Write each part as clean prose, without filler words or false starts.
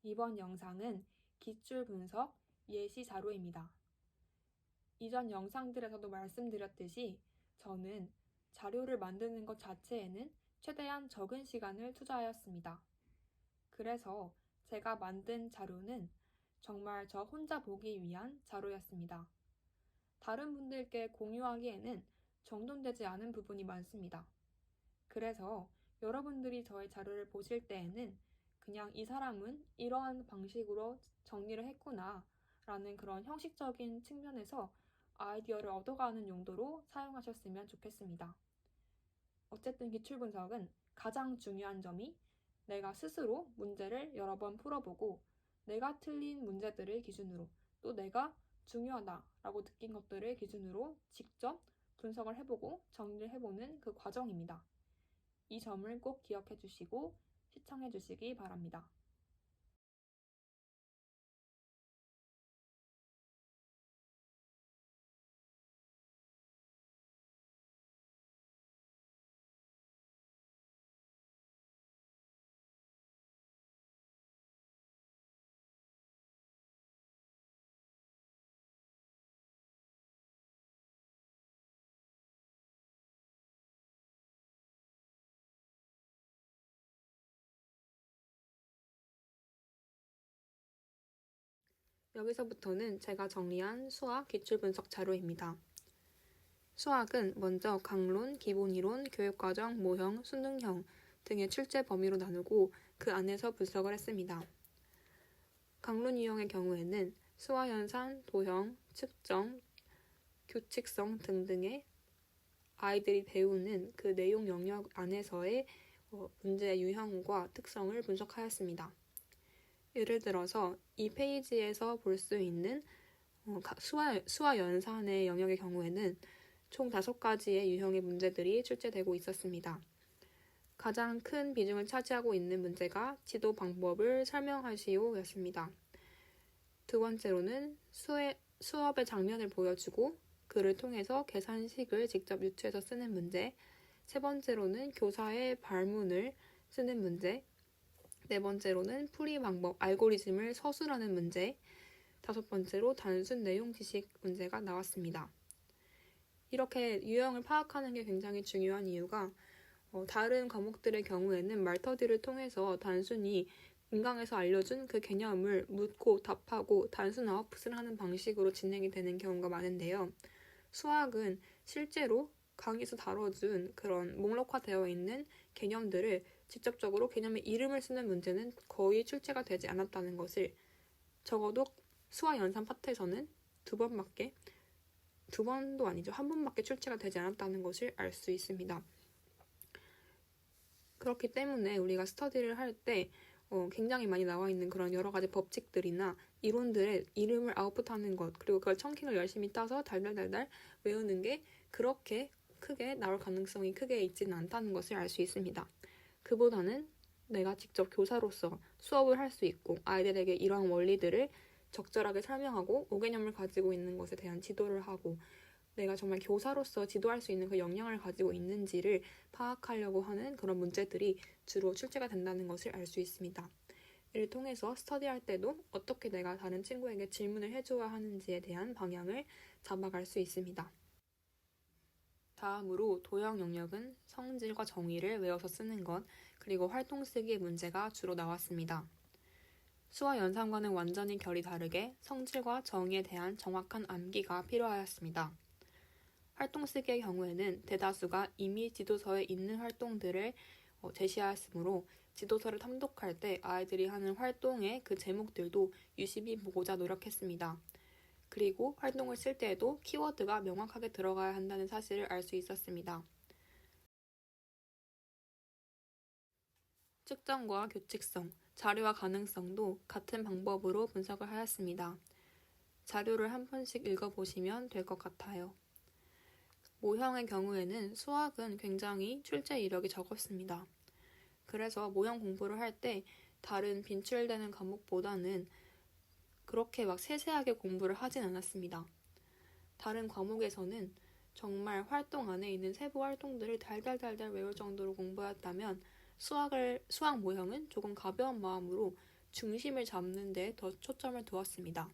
이번 영상은 기출 분석 예시 자료입니다. 이전 영상들에서도 말씀드렸듯이 저는 자료를 만드는 것 자체에는 최대한 적은 시간을 투자하였습니다. 그래서 제가 만든 자료는 정말 저 혼자 보기 위한 자료였습니다. 다른 분들께 공유하기에는 정돈되지 않은 부분이 많습니다. 그래서 여러분들이 저의 자료를 보실 때에는 그냥 이 사람은 이러한 방식으로 정리를 했구나 라는 그런 형식적인 측면에서 아이디어를 얻어가는 용도로 사용하셨으면 좋겠습니다. 어쨌든 기출분석은 가장 중요한 점이 내가 스스로 문제를 여러 번 풀어보고 내가 틀린 문제들을 기준으로 또 내가 중요하다라고 느낀 것들을 기준으로 직접 분석을 해보고 정리를 해보는 그 과정입니다. 이 점을 꼭 기억해 주시고 시청해 주시기 바랍니다. 여기서부터는 제가 정리한 수학 기출분석 자료입니다. 수학은 먼저 강론, 기본이론, 교육과정, 모형, 수능형 등의 출제 범위로 나누고 그 안에서 분석을 했습니다. 강론 유형의 경우에는 수화연산, 도형, 측정, 규칙성 등등의 아이들이 배우는 그 내용 영역 안에서의 문제의 유형과 특성을 분석하였습니다. 예를 들어서 이 페이지에서 볼 수 있는 수화연산의 영역의 경우에는 총 5가지의 유형의 문제들이 출제되고 있었습니다. 가장 큰 비중을 차지하고 있는 문제가 지도 방법을 설명하시오 였습니다. 두 번째로는 수업의 장면을 보여주고 그를 통해서 계산식을 직접 유추해서 쓰는 문제, 세 번째로는 교사의 발문을 쓰는 문제, 네 번째로는 풀이 방법, 알고리즘을 서술하는 문제, 다섯 번째로 단순 내용 지식 문제가 나왔습니다. 이렇게 유형을 파악하는 게 굉장히 중요한 이유가 다른 과목들의 경우에는 말터디를 통해서 단순히 인강에서 알려준 그 개념을 묻고 답하고 단순 아웃풋을 하는 방식으로 진행이 되는 경우가 많은데요. 수학은 실제로 강의에서 다뤄준 그런 목록화되어 있는 개념들을 직접적으로 개념의 이름을 쓰는 문제는 거의 출제가 되지 않았다는 것을 적어도 수학 연산 파트에서는 한 번밖에 출제가 되지 않았다는 것을 알 수 있습니다. 그렇기 때문에 우리가 스터디를 할 때 굉장히 많이 나와 있는 그런 여러 가지 법칙들이나 이론들의 이름을 아웃풋하는 것, 그리고 그걸 청킹을 열심히 따서 달달달달 외우는 게 그렇게 크게 나올 가능성이 크게 있지는 않다는 것을 알 수 있습니다. 그보다는 내가 직접 교사로서 수업을 할 수 있고 아이들에게 이러한 원리들을 적절하게 설명하고 5개념을 가지고 있는 것에 대한 지도를 하고 내가 정말 교사로서 지도할 수 있는 그 역량을 가지고 있는지를 파악하려고 하는 그런 문제들이 주로 출제가 된다는 것을 알 수 있습니다. 이를 통해서 스터디할 때도 어떻게 내가 다른 친구에게 질문을 해줘야 하는지에 대한 방향을 잡아갈 수 있습니다. 다음으로 도형 영역은 성질과 정의를 외워서 쓰는 것, 그리고 활동 쓰기의 문제가 주로 나왔습니다. 수와 연산과는 완전히 결이 다르게 성질과 정의에 대한 정확한 암기가 필요하였습니다. 활동 쓰기의 경우에는 대다수가 이미 지도서에 있는 활동들을 제시하였으므로 지도서를 탐독할 때 아이들이 하는 활동의 그 제목들도 유심히 보고자 노력했습니다. 그리고 활동을 쓸 때에도 키워드가 명확하게 들어가야 한다는 사실을 알 수 있었습니다. 측정과 규칙성, 자료와 가능성도 같은 방법으로 분석을 하였습니다. 자료를 한 번씩 읽어보시면 될 것 같아요. 모형의 경우에는 수학은 굉장히 출제 이력이 적었습니다. 그래서 모형 공부를 할 때 다른 빈출되는 과목보다는 그렇게 막 세세하게 공부를 하진 않았습니다. 다른 과목에서는 정말 활동 안에 있는 세부 활동들을 달달달달 외울 정도로 공부했다면 수학 모형은 조금 가벼운 마음으로 중심을 잡는 데 더 초점을 두었습니다.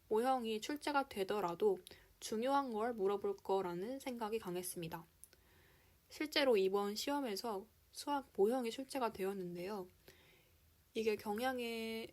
모형이 출제가 되더라도 중요한 걸 물어볼 거라는 생각이 강했습니다. 실제로 이번 시험에서 수학 모형이 출제가 되었는데요. 이게 경향에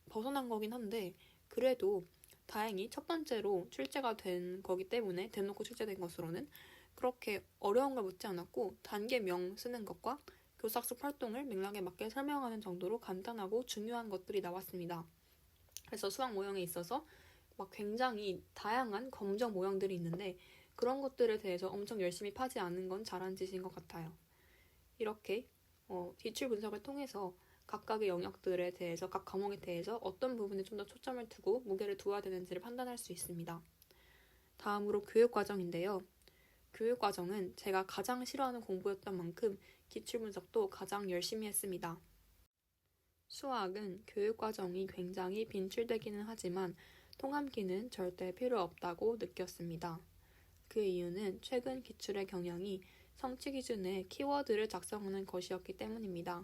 벗어난 거긴 한데 그래도 다행히 첫 번째로 출제가 된 거기 때문에 대놓고 출제된 것으로는 그렇게 어려운 걸 묻지 않았고 단계명 쓰는 것과 교사학습 활동을 맥락에 맞게 설명하는 정도로 간단하고 중요한 것들이 나왔습니다. 그래서 수학 모형에 있어서 막 굉장히 다양한 검정 모형들이 있는데 그런 것들에 대해서 엄청 열심히 파지 않은 건 잘한 짓인 것 같아요. 이렇게 기출 분석을 통해서 각각의 영역들에 대해서 각 과목에 대해서 어떤 부분에 좀 더 초점을 두고 무게를 두어야 되는지를 판단할 수 있습니다. 다음으로 교육과정인데요. 교육과정은 제가 가장 싫어하는 공부였던 만큼 기출 분석도 가장 열심히 했습니다. 수학은 교육과정이 굉장히 빈출되기는 하지만 통함기는 절대 필요 없다고 느꼈습니다. 그 이유는 최근 기출의 경향이 성취 기준에 키워드를 작성하는 것이었기 때문입니다.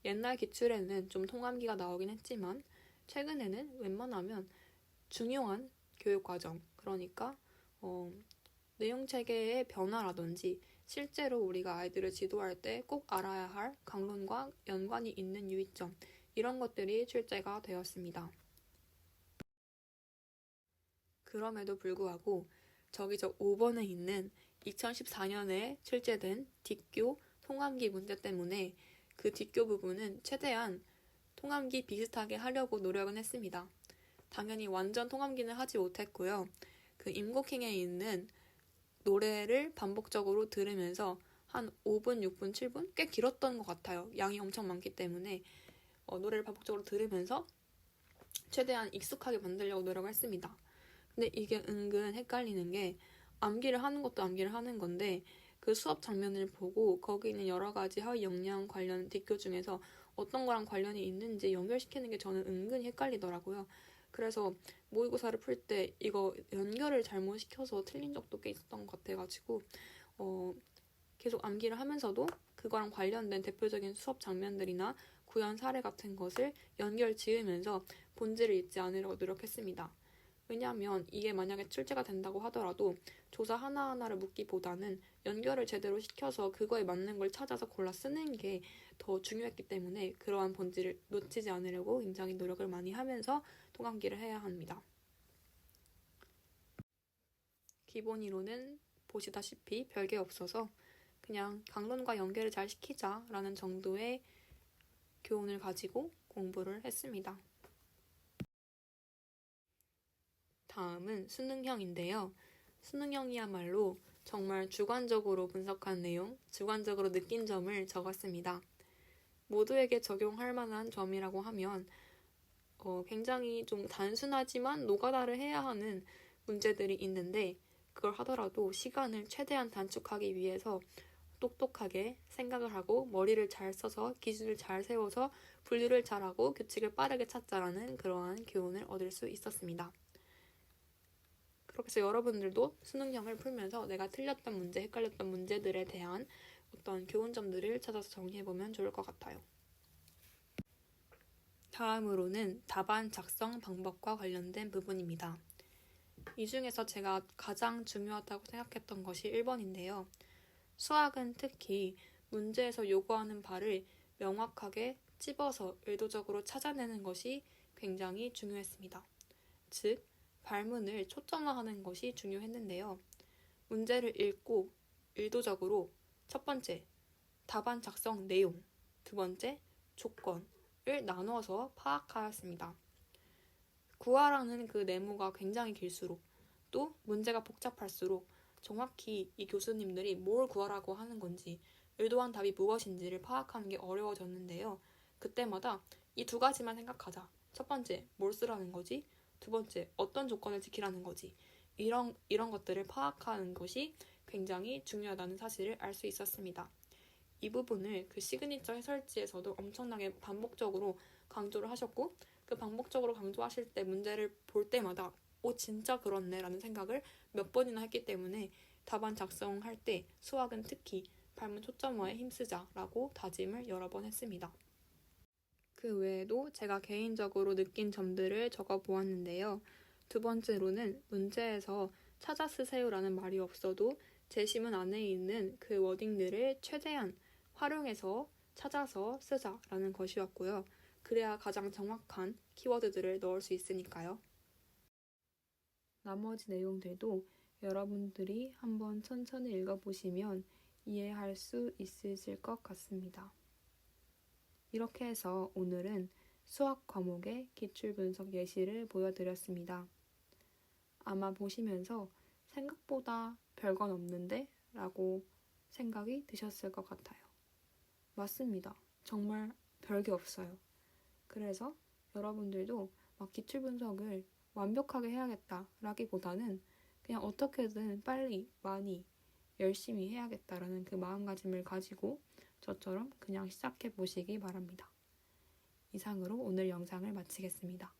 옛날 기출에는 좀 통함기가 나오긴 했지만 최근에는 웬만하면 중요한 교육과정, 그러니까 내용체계의 변화라든지 실제로 우리가 아이들을 지도할 때 꼭 알아야 할 강론과 연관이 있는 유의점, 이런 것들이 출제가 되었습니다. 그럼에도 불구하고 저기 저 5번에 있는 2014년에 출제된 뒷교 통함기 문제 때문에 그 뒷교 부분은 최대한 통함기 비슷하게 하려고 노력은 했습니다. 당연히 완전 통함기는 하지 못했고요. 그 임곡행에 있는 노래를 반복적으로 들으면서 한 5분, 6분, 7분? 꽤 길었던 것 같아요. 양이 엄청 많기 때문에 노래를 반복적으로 들으면서 최대한 익숙하게 만들려고 노력을 했습니다. 근데 이게 은근 헷갈리는 게 암기를 하는 것도 암기를 하는 건데 그 수업 장면을 보고 거기 있는 여러 가지 하위 역량 관련 뒷교 중에서 어떤 거랑 관련이 있는지 연결시키는 게 저는 은근히 헷갈리더라고요. 그래서 모의고사를 풀 때 이거 연결을 잘못 시켜서 틀린 적도 꽤 있었던 것 같아가지고 계속 암기를 하면서도 그거랑 관련된 대표적인 수업 장면들이나 구현 사례 같은 것을 연결 지으면서 본질을 잊지 않으려고 노력했습니다. 왜냐하면 이게 만약에 출제가 된다고 하더라도 조사 하나하나를 묻기보다는 연결을 제대로 시켜서 그거에 맞는 걸 찾아서 골라 쓰는 게 더 중요했기 때문에 그러한 본질을 놓치지 않으려고 굉장히 노력을 많이 하면서 통함기를 해야 합니다. 기본 이론은 보시다시피 별게 없어서 그냥 강론과 연결을 잘 시키자라는 정도의 교훈을 가지고 공부를 했습니다. 다음은 수능형인데요. 수능형이야말로 정말 주관적으로 분석한 내용, 주관적으로 느낀 점을 적었습니다. 모두에게 적용할 만한 점이라고 하면 굉장히 좀 단순하지만 노가다를 해야 하는 문제들이 있는데 그걸 하더라도 시간을 최대한 단축하기 위해서 똑똑하게 생각을 하고 머리를 잘 써서 기준을 잘 세워서 분류를 잘하고 규칙을 빠르게 찾자라는 그러한 교훈을 얻을 수 있었습니다. 그렇게 해서 여러분들도 수능형을 풀면서 내가 틀렸던 문제, 헷갈렸던 문제들에 대한 어떤 교훈점들을 찾아서 정리해보면 좋을 것 같아요. 다음으로는 답안 작성 방법과 관련된 부분입니다. 이 중에서 제가 가장 중요하다고 생각했던 것이 1번인데요. 수학은 특히 문제에서 요구하는 바를 명확하게 찝어서 의도적으로 찾아내는 것이 굉장히 중요했습니다. 즉, 발문을 초점화하는 것이 중요했는데요. 문제를 읽고 의도적으로 첫 번째, 답안 작성 내용, 두 번째, 조건을 나눠서 파악하였습니다. 구하라는 그 네모가 굉장히 길수록 또 문제가 복잡할수록 정확히 이 교수님들이 뭘 구하라고 하는 건지 의도한 답이 무엇인지를 파악하는 게 어려워졌는데요. 그때마다 이 두 가지만 생각하자. 첫 번째, 뭘 쓰라는 거지? 두 번째, 어떤 조건을 지키라는 거지? 이런 것들을 파악하는 것이 굉장히 중요하다는 사실을 알 수 있었습니다. 이 부분을 그 시그니처 해설지에서도 엄청나게 반복적으로 강조를 하셨고 그 반복적으로 강조하실 때 문제를 볼 때마다 진짜 그렇네 라는 생각을 몇 번이나 했기 때문에 답안 작성할 때 수학은 특히 발문 초점화에 힘쓰자 라고 다짐을 여러 번 했습니다. 그 외에도 제가 개인적으로 느낀 점들을 적어 보았는데요. 두 번째로는 문제에서 찾아 쓰세요라는 말이 없어도 제시문 안에 있는 그 워딩들을 최대한 활용해서 찾아서 쓰자라는 것이었고요. 그래야 가장 정확한 키워드들을 넣을 수 있으니까요. 나머지 내용들도 여러분들이 한번 천천히 읽어보시면 이해할 수 있으실 것 같습니다. 이렇게 해서 오늘은 수학 과목의 기출분석 예시를 보여드렸습니다. 아마 보시면서 생각보다 별건 없는데? 라고 생각이 드셨을 것 같아요. 맞습니다. 정말 별게 없어요. 그래서 여러분들도 막 기출분석을 완벽하게 해야겠다라기보다는 그냥 어떻게든 빨리, 많이, 열심히 해야겠다라는 그 마음가짐을 가지고 저처럼 그냥 시작해 보시기 바랍니다. 이상으로 오늘 영상을 마치겠습니다.